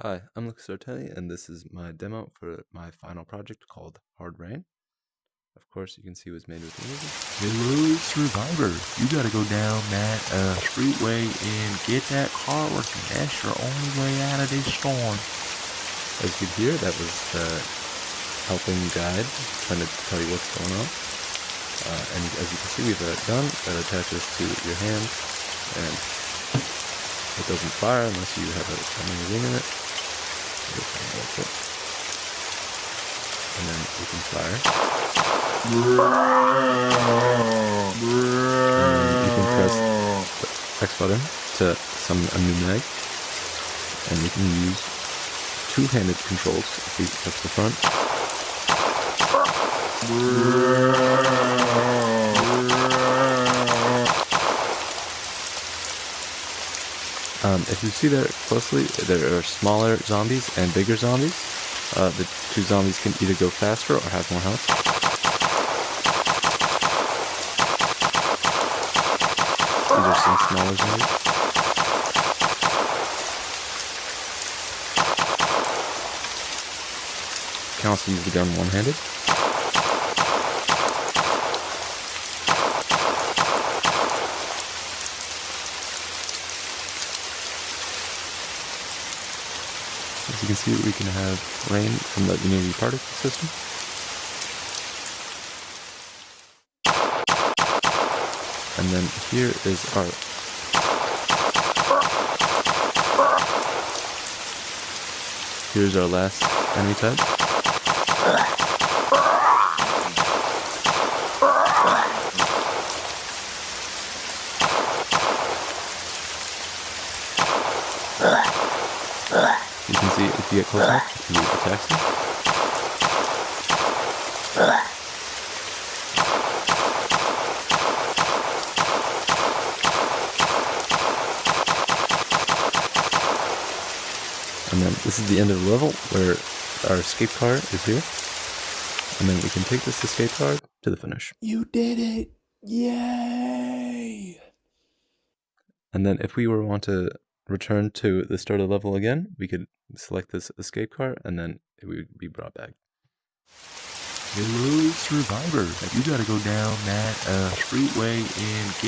Hi, I'm Lucas Artelli, and this is my demo for my final project called Hard Rain. Of course, you can see it was made with music. Hello, Survivor. You gotta go down that streetway and get that car working. That's your only way out of this storm. As you can hear, that was the helping guide trying to tell you what's going on. And as you can see, we have a gun that attaches to your hand, and it doesn't fire unless you have a magazine in it. And then you can fire. And you can press the X button to summon a new mag, and you can use two-handed controls if you touch the front. If you see there closely, there are smaller zombies and bigger zombies. The two zombies can either go faster or have more health. These are some smaller zombies. You can also use the gun one-handed. As you can see, we can have rain from the Unity particle system. And then here is our here's our last enemy type. You can see if you get close enough, he attacks you. And then this is the end of the level where our escape car is here. And then we can take this escape car to the finish. You did it! Yay! And then if we want to return to the start of the level again, we could select this escape car and then it would be brought back. Hello, Survivor. You gotta go down that streetway and get